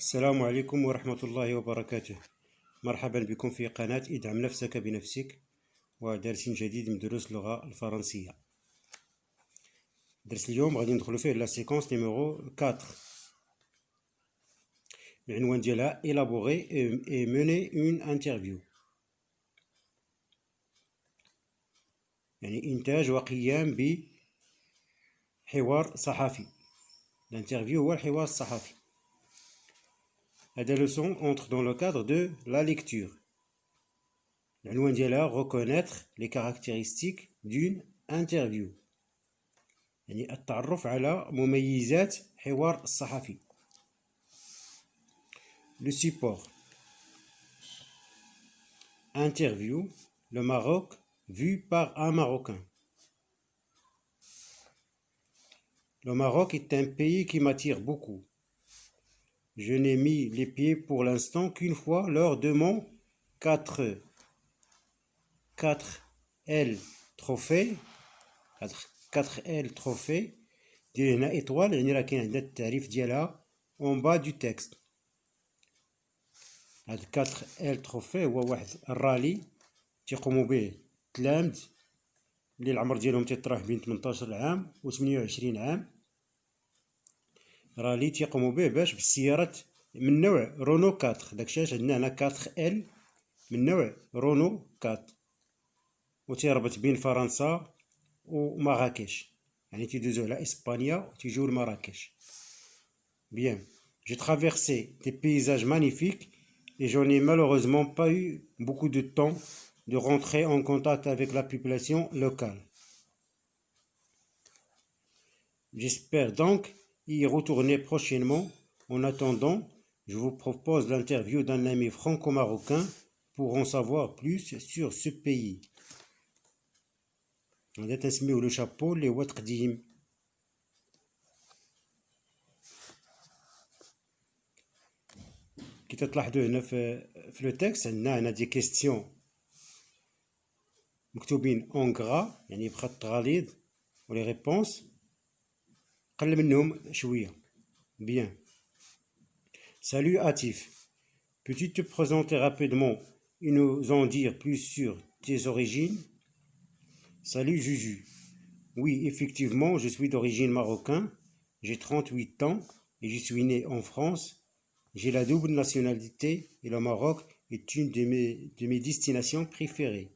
السلام عليكم ورحمة الله وبركاته. مرحبا بكم في قناة ادعم نفسك بنفسك ودرس جديد من دروس اللغة الفرنسية. درس اليوم غادي ندخلو فيه لا سيكونس نيميرو 4. العنوان ديالها élaborer et mener une interview، يعني إنتاج وقيام بحوار صحفي. الانترفيو هو الحوار الصحفي. هذا leçon entre dans le cadre de la lecture. العنوان ديالها reconnaître les caractéristiques d'une interview، يعني التعرف على مميزات حوار الصحفي. Le support: interview, le Maroc vu par un Marocain. Le Maroc est un pays qui m'attire beaucoup. Je n'ai mis les pieds pour l'instant qu'une fois lors de mon 4L trophée. 4L trophée دير هنا إطوال، يعني راه كاين عندنا التعريف ديالها en bas du texte. هاد 4L trophée هو واحد الرالي تيقوموا به التلامذ اللي العمر ديالهم تيطرح بين 18 عام و 28 عام. رالي تيقوموا به باش بالسيارات من نوع رونو 4. داكشي علاش عندنا هنا 4L من نوع رونو 4، وتيربط بين فرنسا ومراكش، يعني تيدوزو على اسبانيا وتيجيو لمراكش. Bien, j'ai traversé des paysages magnifiques et je n'ai malheureusement pas eu beaucoup de temps de rentrer en contact avec la population locale. J'espère donc y retourner prochainement. En attendant, je vous propose l'interview d'un ami franco-marocain pour en savoir plus sur ce pays. هذا تنسميوه لو شابو اللي هو تقديم. كي تلاحظوا هنا في لو تكست عندنا هنا دي كيستيون مكتوبين اون غرا، يعني بخط غليظ، ولي ريبونس قل منهم شويه. Bien. Salut Atif, peux-tu te présenter rapidement et nous en dire plus sur tes origines? Salut Juju. Oui, effectivement, je suis d'origine marocaine, j'ai 38 ans et je suis né en France. J'ai la double nationalité et le Maroc est une de mes destinations préférées.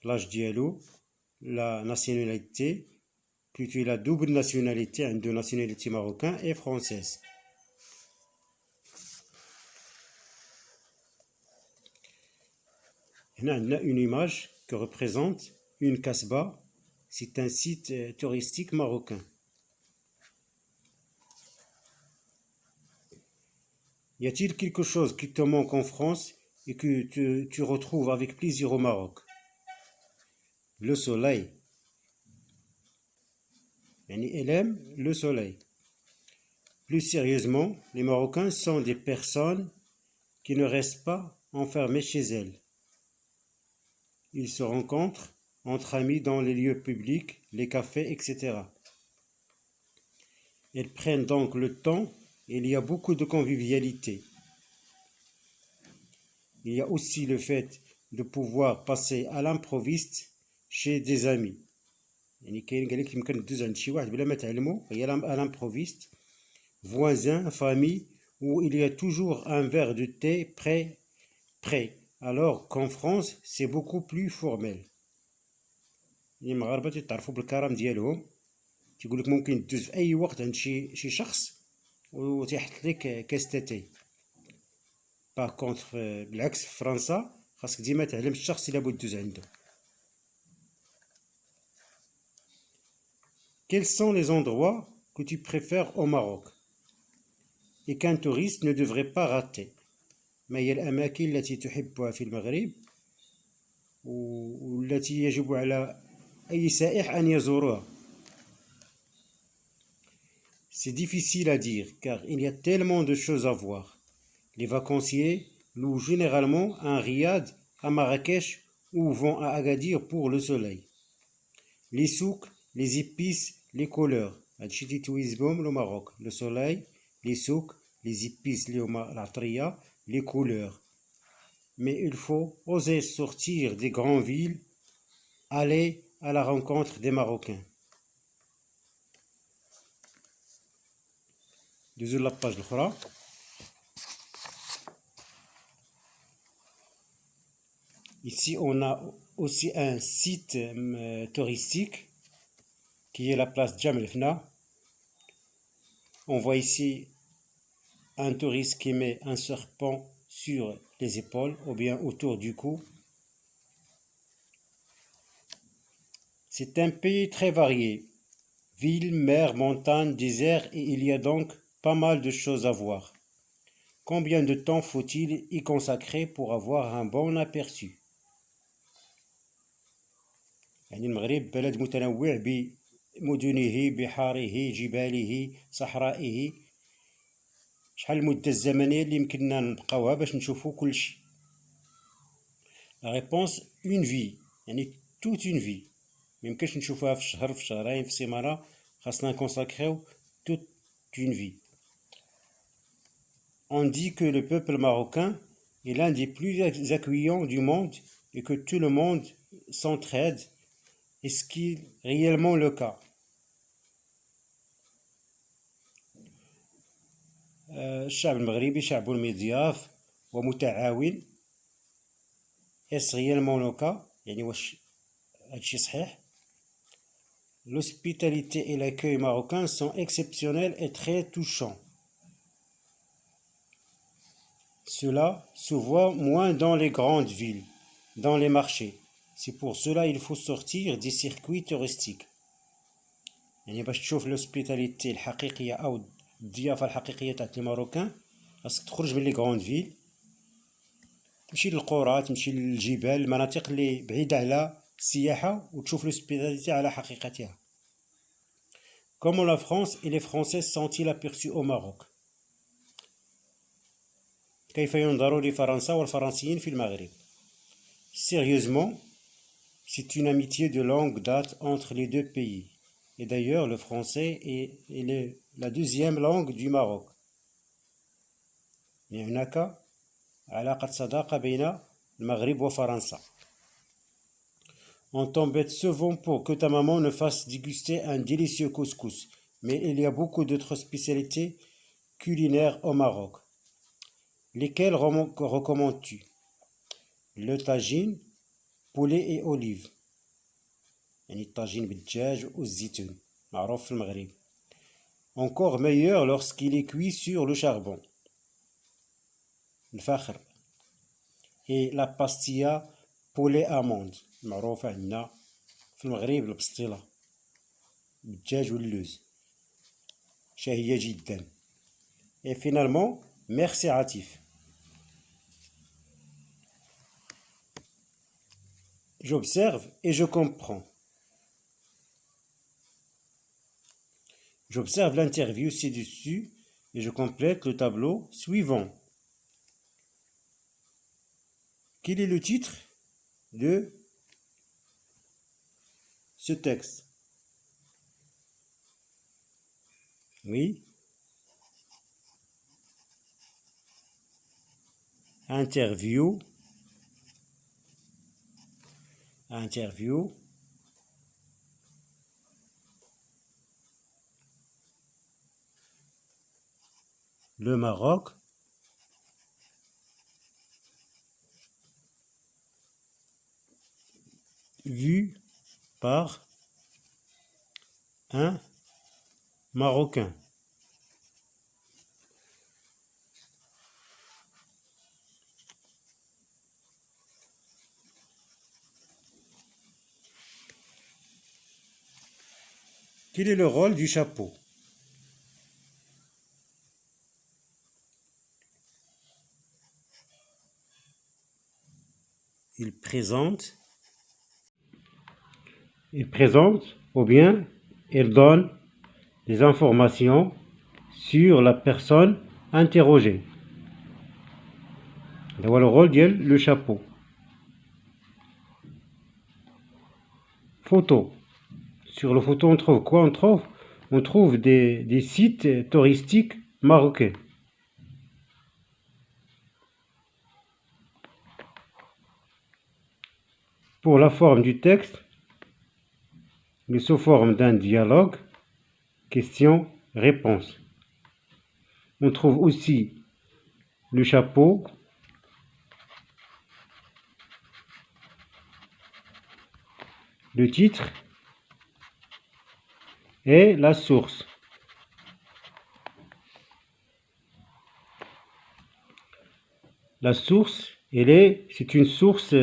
L'âge diallo, la nationalité, plutôt la double nationalité, une de nationalité marocaine et française. On a une image qui représente une kasba. C'est un site touristique marocain. Y a-t-il quelque chose qui te manque en France et que tu retrouves avec plaisir au Maroc? Le soleil. Elle aime le soleil. Plus sérieusement, les Marocains sont des personnes qui ne restent pas enfermées chez elles. Ils se rencontrent entre amis dans les lieux publics, les cafés, etc. Ils prennent donc le temps et il y a beaucoup de convivialité. Il y a aussi le fait de pouvoir passer à l'improviste chez des amis. يعني كاين قال لك يمكن تدوز عند شي واحد بلا ما تعلمو، هي à l'improviste, voisin, famille, où il y a toujours un verre de thé prêt. Alors qu'en France, c'est beaucoup plus formel. المغاربة تيتعرفوا بالكرم ديالهم، تيقول لك ممكن تدوز في أي وقت عند شي شخص وتيحط لك كاس تاي. باغ كونطخ بالعكس في فرنسا خاصك ديما تعلم الشخص إلا بغيت تدوز عنده. Quels sont les endroits que tu préfères au Maroc et qu'un touriste ne devrait pas rater? ما هي الأماكن التي تحبها في المغرب والتي يجب على أي سائح أن يزورها؟ C'est difficile à dire car il y a tellement de choses à voir. Les vacanciers louent généralement un riad à Marrakech ou vont à Agadir pour le soleil. Les souks, les épices, les couleurs. هادشي تيتويز بهم لو ماروك لو سولاي لي سوق لي زيبيس لي هما العطرية لي كولور. Mais il faut oser sortir des grandes villes, aller à la rencontre des Marocains. دوزو لاباج الأخرى. Ici, on a aussi un site touristique qui est la place Djam El Fna. On voit ici un touriste qui met un serpent sur les épaules ou bien autour du cou. C'est un pays très varié. Villes, mer, montagnes, déserts, et il y a donc pas mal de choses à voir. Combien de temps faut-il y consacrer pour avoir un bon aperçu? يعني المغرب بلد متنوع بمدنه بحاره جباله صحرائه. شحال المدة الزمنية اللي يمكننا نبقاوها باش نشوفو كلشي؟ لا ريبونس اون في، يعني توت اون في. ميمكنش نشوفوها في شهر في شهرين في سيمانة، خاصنا نكونساكريو توت اون في. On dit que le peuple marocain est l'un des plus accueillants du monde et que tout le monde s'entraide. Est-ce qu'il est réellement le cas? الشعب المغربي شعب مضياف ومتعاون. Est-ce réellement le cas؟ يعني واش هادشي صحيح؟ L'hospitalité et l'accueil marocain sont exceptionnels et très touchants. Cela se voit moins dans les grandes villes, dans les marchés. C'est pour cela qu'il faut sortir des circuits touristiques. يعني باش تشوف l'hospitalité الحقيقية أو الضيافة الحقيقية تاع الماروكان خاصك تخرج من لي غروند فيل، تمشي للقرى، تمشي للجبال، المناطق اللي بعيدة على السياحة، وتشوف l'hospitalité على حقيقتها. Comment la France et les Français sont-ils aperçus au Maroc? كيف ينظر لفرنسا والفرنسيين في المغرب؟ Sérieusement, c'est une amitié de longue date entre les deux pays. Et d'ailleurs, le français est la deuxième langue du Maroc. هناك علاقة صداقة بين المغرب وفرنسا. On t'embête souvent pour que ta maman ne fasse déguster un délicieux couscous, mais il y a beaucoup d'autres spécialités culinaires au Maroc. Lesquelles recommandes-tu? Le tagine, poulet et olives. يعني الطاجين بالدجاج والزيتون معروف في المغرب. Encore meilleur lorsqu'il est cuit sur le charbon. الفخر. Et la pastilla poulet amande معروفة عندنا في المغرب البسطيلة بالدجاج واللوز شهية جدا. Et finalement, merci Atif. J'observe et je comprends. J'observe l'interview ci-dessus et je complète le tableau suivant. Quel est le titre de ce texte? Oui. Interview. Le Maroc. Vu par un Marocain. Quel est le rôle du chapeau? Il présente ou bien il donne des informations sur la personne interrogée. Voilà le rôle du chapeau. Photo. Sur la photo, on trouve quoi? On trouve on trouve des sites touristiques marocains. Pour la forme du texte, il est sous forme d'un dialogue, question-réponse. On trouve aussi le chapeau, le titre et la source. La source, c'est une source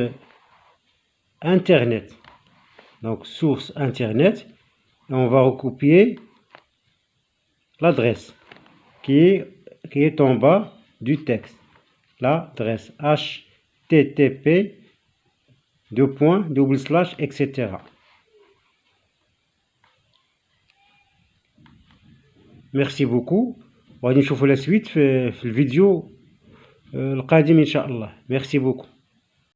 Internet. Donc, source Internet. Et on va recopier l'adresse qui est en bas du texte. L'adresse http etc. Merci beaucoup. وغادي نشوفوا la suite في الفيديو القادم إن شاء الله. Merci beaucoup.